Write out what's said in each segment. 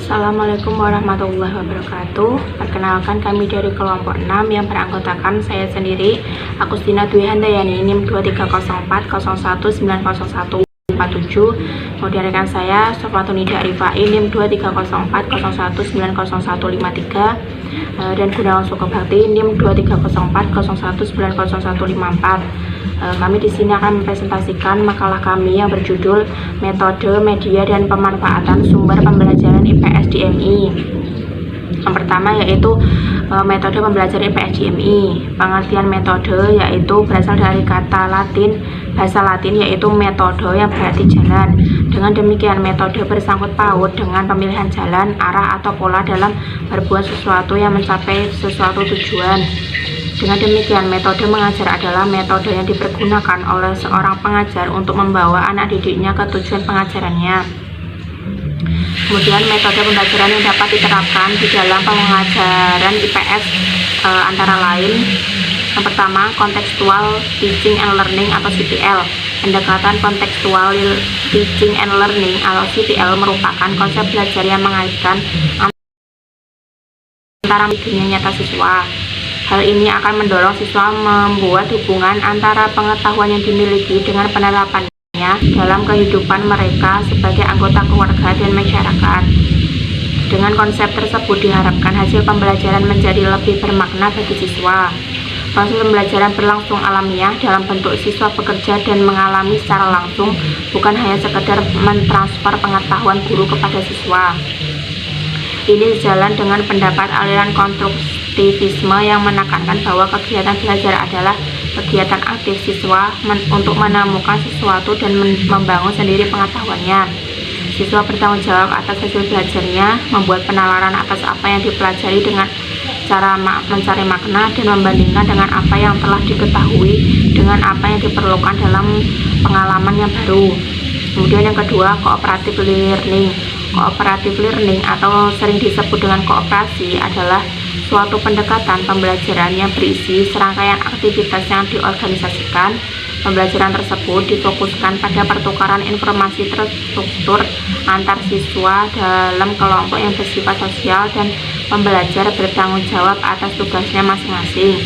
Assalamualaikum warahmatullahi wabarakatuh. Perkenalkan, kami dari kelompok 6 yang beranggotakan saya sendiri, Agustina Dwi Handayani, NIM 23040190147. Kemudian rekan saya, Sofwatunida Rifai, NIM 23040190153, dan Gunawan Sukabakti, NIM 23040190154. Kami di sini akan mempresentasikan makalah kami yang berjudul Metode, Media, dan Pemanfaatan Sumber Pembelajaran IPS di MI. Yang pertama yaitu metode pembelajaran IPS di MI. Pengertian metode yaitu berasal dari kata Latin, bahasa Latin yaitu metode yang berarti jalan. Dengan demikian metode bersangkut paut dengan pemilihan jalan, arah, atau pola dalam berbuat sesuatu yang mencapai sesuatu tujuan. Dengan demikian, metode mengajar adalah metode yang dipergunakan oleh seorang pengajar untuk membawa anak didiknya ke tujuan pengajarannya. Kemudian metode pembelajaran yang dapat diterapkan di dalam pengajaran IPS antara lain, yang pertama, contextual teaching and learning atau CTL. Pendekatan kontekstual teaching and learning atau CTL merupakan konsep belajar yang mengaitkan antara dunia nyata siswa. Hal ini akan mendorong siswa membuat hubungan antara pengetahuan yang dimiliki dengan penerapannya dalam kehidupan mereka sebagai anggota keluarga dan masyarakat. Dengan konsep tersebut diharapkan hasil pembelajaran menjadi lebih bermakna bagi siswa. Proses pembelajaran berlangsung alamiah dalam bentuk siswa bekerja dan mengalami secara langsung, bukan hanya sekedar mentransfer pengetahuan guru kepada siswa. Ini sejalan dengan pendapat aliran konstruktivisme yang menekankan bahwa kegiatan belajar adalah kegiatan aktif siswa untuk menemukan sesuatu dan membangun sendiri pengetahuannya. Siswa bertanggung jawab atas hasil belajarnya, membuat penalaran atas apa yang dipelajari dengan cara mencari makna dan membandingkan dengan apa yang telah diketahui dengan apa yang diperlukan dalam pengalaman yang baru. Kemudian yang kedua, cooperative learning. Cooperative learning atau sering disebut dengan kooperasi adalah suatu pendekatan pembelajaran yang berisi serangkaian aktivitas yang diorganisasikan. Pembelajaran tersebut difokuskan pada pertukaran informasi terstruktur antar siswa dalam kelompok yang bersifat sosial dan pembelajar bertanggung jawab atas tugasnya masing-masing.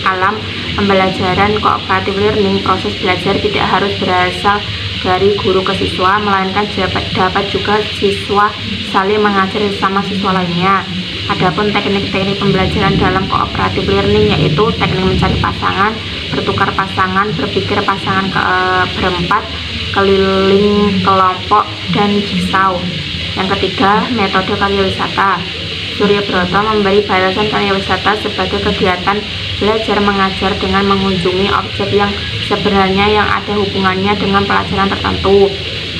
Alam pembelajaran cooperative learning, proses belajar tidak harus berasal dari guru ke siswa, melainkan dapat juga siswa saling mengajar sama siswa lainnya. Adapun teknik-teknik pembelajaran dalam cooperative learning yaitu teknik mencari pasangan, bertukar pasangan, berpikir pasangan berempat, keliling kelompok, dan jigsaw. Yang ketiga, metode karya wisata. Surya Broto memberi balasan karya wisata sebagai kegiatan belajar mengajar dengan mengunjungi objek yang sebenarnya yang ada hubungannya dengan pelajaran tertentu.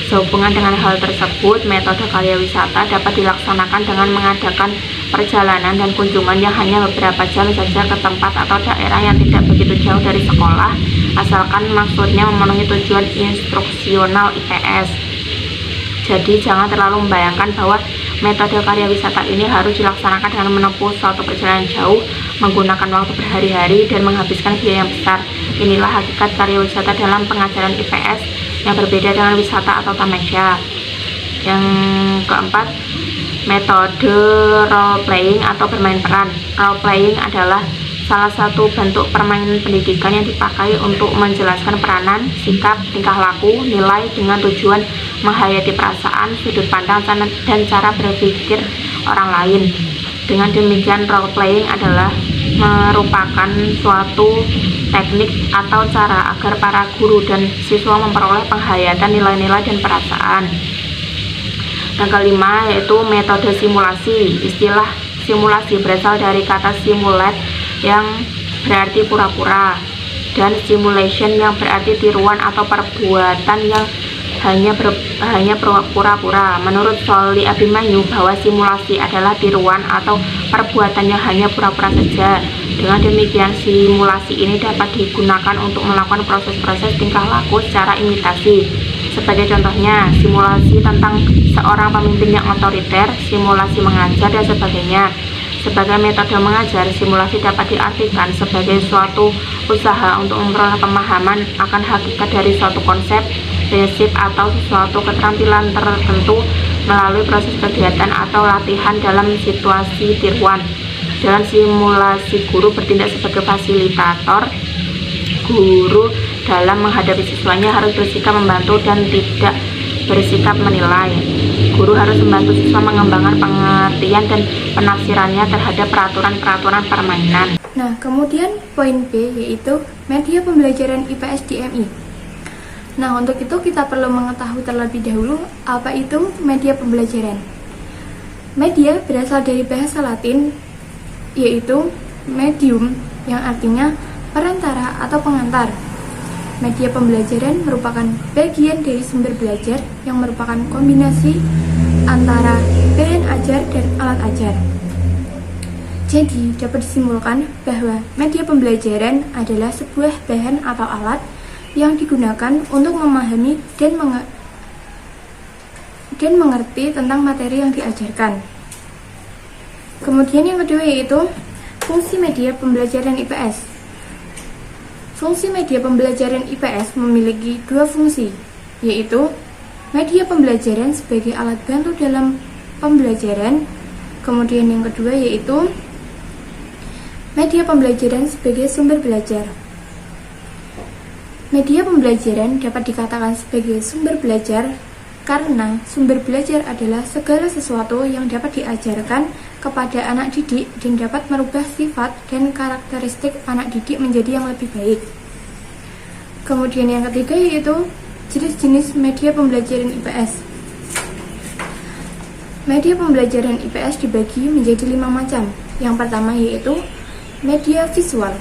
Sehubungan dengan hal tersebut, metode karya wisata dapat dilaksanakan dengan mengadakan perjalanan dan kunjungan yang hanya beberapa jam saja ke tempat atau daerah yang tidak begitu jauh dari sekolah, asalkan maksudnya memenuhi tujuan instruksional IPS. Jadi jangan terlalu membayangkan bahwa metode karya wisata ini harus dilaksanakan dengan menempuh suatu perjalanan jauh, menggunakan waktu berhari-hari, dan menghabiskan biaya yang besar. Inilah hakikat karya wisata dalam pengajaran IPS yang berbeda dengan wisata atau tamasya. Yang keempat, metode role playing atau bermain peran. Role playing adalah salah satu bentuk permainan pendidikan yang dipakai untuk menjelaskan peranan, sikap, tingkah laku, nilai dengan tujuan menghayati perasaan, sudut pandang, dan cara berpikir orang lain. Dengan demikian, role playing adalah merupakan suatu teknik atau cara agar para guru dan siswa memperoleh penghayatan nilai-nilai dan perasaan. Yang kelima yaitu metode simulasi. Istilah simulasi berasal dari kata simulate yang berarti pura-pura, dan simulation yang berarti tiruan atau perbuatan yang hanya pura-pura. Menurut Sholly Abimanyu, bahwa simulasi adalah tiruan atau perbuatan yang hanya pura-pura saja. Dengan demikian, simulasi ini dapat digunakan untuk melakukan proses-proses tingkah laku secara imitasi. Sebagai contohnya, simulasi tentang seorang pemimpin yang otoriter, simulasi mengajar, dan sebagainya. Sebagai metode mengajar, simulasi dapat diartikan sebagai suatu usaha untuk memperoleh pemahaman akan hakikat dari suatu konsep, prinsip, atau suatu keterampilan tertentu melalui proses kegiatan atau latihan dalam situasi tiruan. Dalam simulasi, guru bertindak sebagai fasilitator. Guru dalam menghadapi siswanya harus bersikap membantu dan tidak bersikap menilai. Guru harus membantu siswa mengembangkan pengertian dan penafsirannya terhadap peraturan-peraturan permainan. Nah, kemudian poin B yaitu media pembelajaran IPS di MI. Nah, untuk itu kita perlu mengetahui terlebih dahulu apa itu media pembelajaran. Media berasal dari bahasa Latin, yaitu medium, yang artinya perantara atau pengantar. Media pembelajaran merupakan bagian dari sumber belajar yang merupakan kombinasi antara bahan ajar dan alat ajar. Jadi, dapat disimpulkan bahwa media pembelajaran adalah sebuah bahan atau alat yang digunakan untuk memahami dan mengerti tentang materi yang diajarkan. Kemudian yang kedua yaitu fungsi media pembelajaran IPS. Fungsi media pembelajaran IPS memiliki dua fungsi, yaitu media pembelajaran sebagai alat bantu dalam pembelajaran. Kemudian yang kedua yaitu media pembelajaran sebagai sumber belajar. Media pembelajaran dapat dikatakan sebagai sumber belajar karena sumber belajar adalah segala sesuatu yang dapat diajarkan kepada anak didik dan dapat merubah sifat dan karakteristik anak didik menjadi yang lebih baik. Kemudian yang ketiga yaitu jenis-jenis media pembelajaran IPS. Media pembelajaran IPS dibagi menjadi 5 macam. Yang pertama yaitu media visual.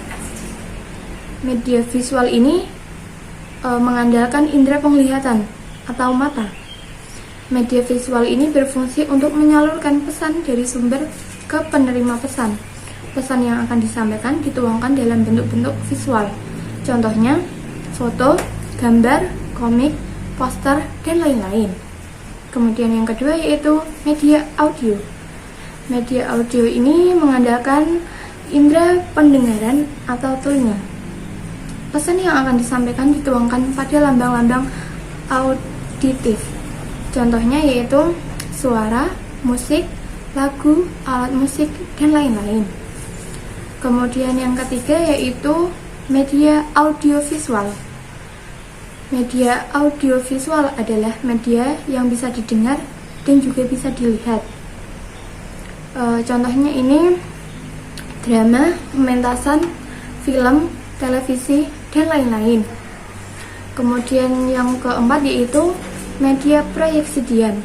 Media visual ini mengandalkan indera penglihatan atau mata. Media visual ini berfungsi untuk menyalurkan pesan dari sumber ke penerima pesan. Pesan yang akan disampaikan dituangkan dalam bentuk-bentuk visual. Contohnya, foto, gambar, komik, poster, dan lain-lain. Kemudian yang kedua yaitu media audio. Media audio ini mengandalkan indera pendengaran atau telinga. Pesan yang akan disampaikan dituangkan pada lambang-lambang auditif. Contohnya yaitu suara, musik, lagu, alat musik, dan lain-lain. Kemudian yang ketiga yaitu media audiovisual. Media audiovisual adalah media yang bisa didengar dan juga bisa dilihat. Contohnya ini drama, pementasan, film, televisi, dan lain-lain. Kemudian yang keempat yaitu media proyeksi diam.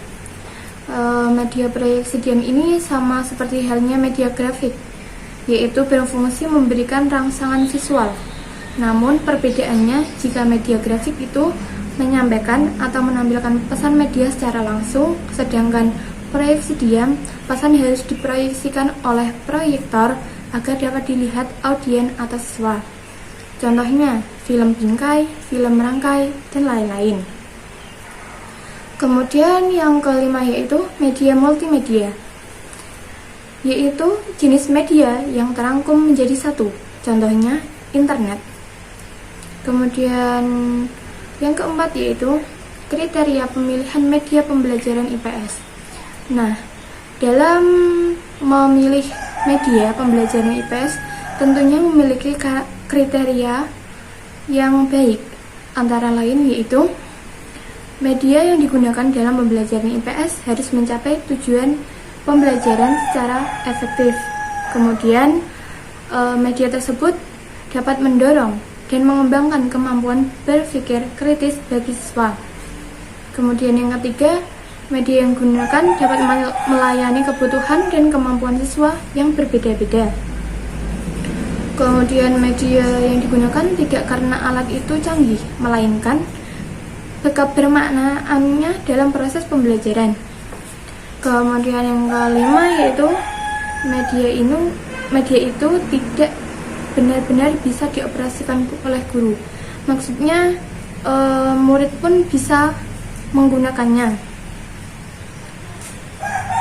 Media proyeksi diam ini sama seperti halnya media grafik, yaitu berfungsi memberikan rangsangan visual. Namun perbedaannya jika media grafik itu menyampaikan atau menampilkan pesan media secara langsung, sedangkan proyeksi diam, pesan harus diproyeksikan oleh proyektor agar dapat dilihat audien atau siswa. Contohnya, film bingkai, film merangkai, dan lain-lain. Kemudian yang kelima yaitu media multimedia, yaitu jenis media yang terangkum menjadi satu. Contohnya, internet. Kemudian yang keempat yaitu kriteria pemilihan media pembelajaran IPS. Nah, dalam memilih media pembelajaran IPS tentunya memiliki kriteria yang baik, antara lain yaitu media yang digunakan dalam pembelajaran IPS harus mencapai tujuan pembelajaran secara efektif. Kemudian media tersebut dapat mendorong dan mengembangkan kemampuan berpikir kritis bagi siswa. Kemudian yang ketiga, media yang digunakan dapat melayani kebutuhan dan kemampuan siswa yang berbeda-beda. Kemudian media yang digunakan tidak karena alat itu canggih, melainkan kebermaknaannya dalam proses pembelajaran. Kemudian yang kelima yaitu media itu tidak benar-benar bisa dioperasikan oleh guru. Maksudnya murid pun bisa menggunakannya,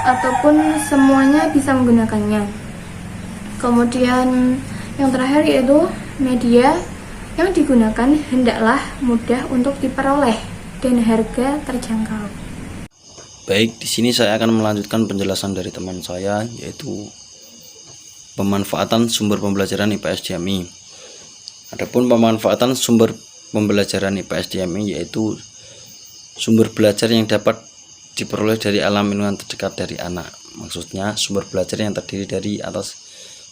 ataupun semuanya bisa menggunakannya. Kemudian yang terakhir yaitu media yang digunakan hendaklah mudah untuk diperoleh dan harga terjangkau. Baik, di sini saya akan melanjutkan penjelasan dari teman saya, yaitu pemanfaatan sumber pembelajaran IPS DMI. Adapun pemanfaatan sumber pembelajaran IPS DMI yaitu sumber belajar yang dapat diperoleh dari alam lingkungan terdekat dari anak. Maksudnya sumber belajar yang terdiri dari atas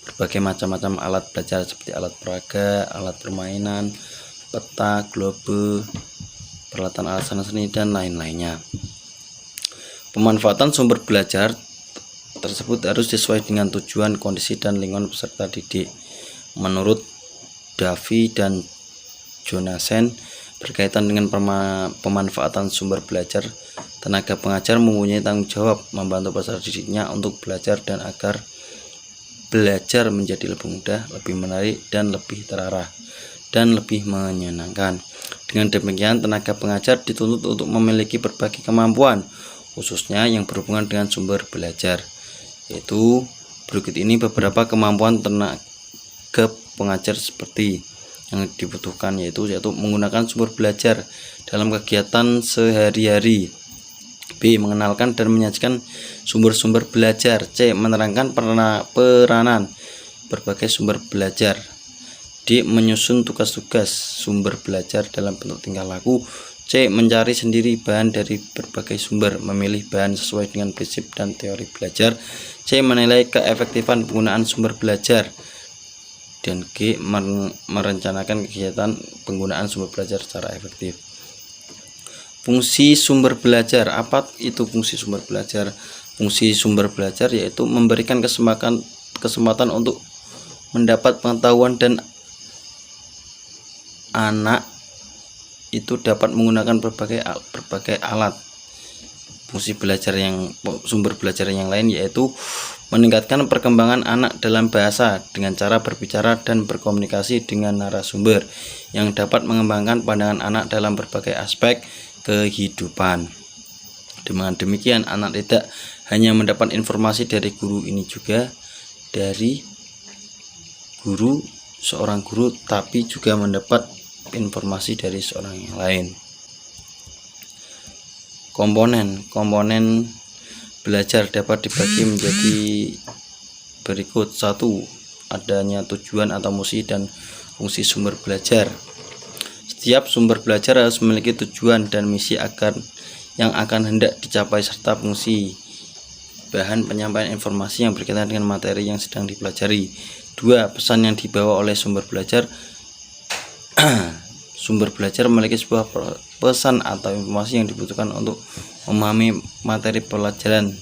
berbagai macam-macam alat belajar seperti alat peraga, alat permainan, peta, globe, peralatan alat seni dan lain-lainnya. Pemanfaatan sumber belajar tersebut harus sesuai dengan tujuan, kondisi, dan lingkungan peserta didik. Menurut Davi dan Jonasen, berkaitan dengan pemanfaatan sumber belajar, tenaga pengajar mempunyai tanggung jawab membantu peserta didiknya untuk belajar dan agar belajar menjadi lebih mudah, lebih menarik, dan lebih terarah, dan lebih menyenangkan. Dengan demikian, tenaga pengajar dituntut untuk memiliki berbagai kemampuan, khususnya yang berhubungan dengan sumber belajar, yaitu berikut ini beberapa kemampuan tenaga pengajar seperti yang dibutuhkan, yaitu menggunakan sumber belajar dalam kegiatan sehari-hari. B. Mengenalkan dan menyajikan sumber-sumber belajar. C. Menerangkan peranan berbagai sumber belajar. D. Menyusun tugas-tugas sumber belajar dalam bentuk tingkah laku. C. Mencari sendiri bahan dari berbagai sumber, memilih bahan sesuai dengan prinsip dan teori belajar. C. Menilai keefektifan penggunaan sumber belajar. Dan G. Merencanakan kegiatan penggunaan sumber belajar secara efektif. Fungsi sumber belajar. Apa itu fungsi sumber belajar? Fungsi sumber belajar yaitu memberikan kesempatan untuk mendapat pengetahuan, dan anak itu dapat menggunakan berbagai alat. Fungsi belajar sumber belajar yang lain yaitu meningkatkan perkembangan anak dalam bahasa dengan cara berbicara dan berkomunikasi dengan narasumber, yang dapat mengembangkan pandangan anak dalam berbagai aspek kehidupan. Dengan demikian, anak tidak hanya mendapat informasi dari guru ini juga dari seorang guru, tapi juga mendapat informasi dari seorang yang lain. Komponen belajar dapat dibagi menjadi berikut. 1. Adanya tujuan atau misi dan fungsi sumber belajar. Setiap sumber belajar harus memiliki tujuan dan misi yang akan hendak dicapai, serta fungsi bahan penyampaian informasi yang berkaitan dengan materi yang sedang dipelajari. 2. Pesan yang dibawa oleh sumber belajar. Sumber belajar memiliki sebuah pesan atau informasi yang dibutuhkan untuk memahami materi pelajaran.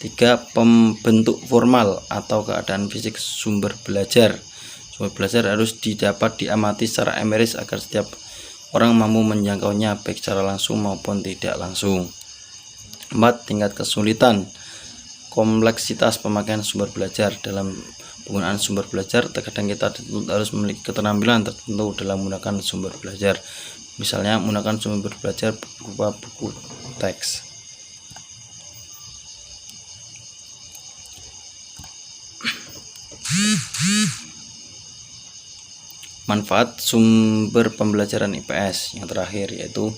3. Pembentuk formal atau keadaan fisik sumber belajar. Sumber belajar harus dapat diamati secara empiris agar setiap orang mampu menjangkaunya baik secara langsung maupun tidak langsung. 4. Tingkat kesulitan. Kompleksitas pemakaian sumber belajar. Dalam penggunaan sumber belajar, terkadang kita harus memiliki keterampilan tertentu dalam menggunakan sumber belajar. Misalnya menggunakan sumber belajar berupa buku teks. Manfaat sumber pembelajaran IPS yang terakhir yaitu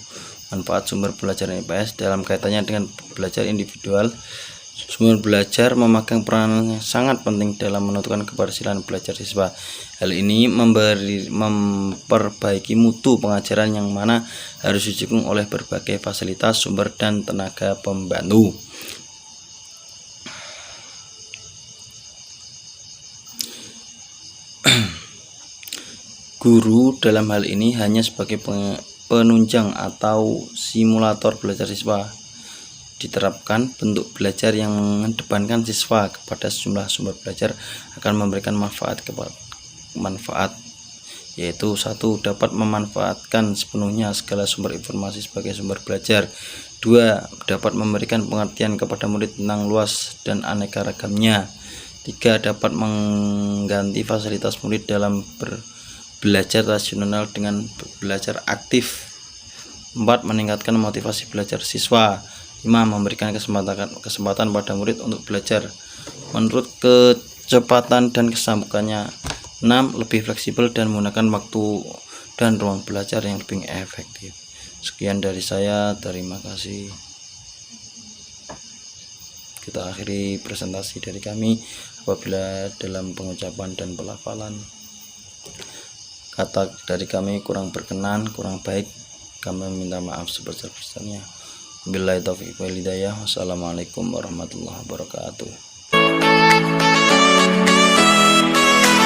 manfaat sumber pembelajaran IPS dalam kaitannya dengan belajar individual. Sumber belajar memegang peranan yang sangat penting dalam menentukan keberhasilan belajar siswa. Hal ini memperbaiki mutu pengajaran yang mana harus didukung oleh berbagai fasilitas, sumber, dan tenaga pembantu. Guru dalam hal ini hanya sebagai penunjang atau simulator belajar siswa. Diterapkan bentuk belajar yang mengedepankan siswa kepada sejumlah sumber belajar akan memberikan manfaat, yaitu 1. Dapat memanfaatkan sepenuhnya segala sumber informasi sebagai sumber belajar. 2. Dapat memberikan pengertian kepada murid tentang luas dan aneka ragamnya. 3. Dapat mengganti fasilitas murid dalam belajar rasional dengan belajar aktif. 4. Meningkatkan motivasi belajar siswa. 5. Memberikan kesempatan pada murid untuk belajar menurut kecepatan dan kesanggupannya. 6. Lebih fleksibel dan menggunakan waktu dan ruang belajar yang lebih efektif. Sekian dari saya, terima kasih. kita akhiri presentasi dari kami. Apabila dalam pengucapan dan pelafalan kata dari kami kurang berkenan, kurang baik, kami minta maaf sebesar-besarnya. Billahi taufiq wal hidayah. Wassalamualaikum warahmatullahi wabarakatuh.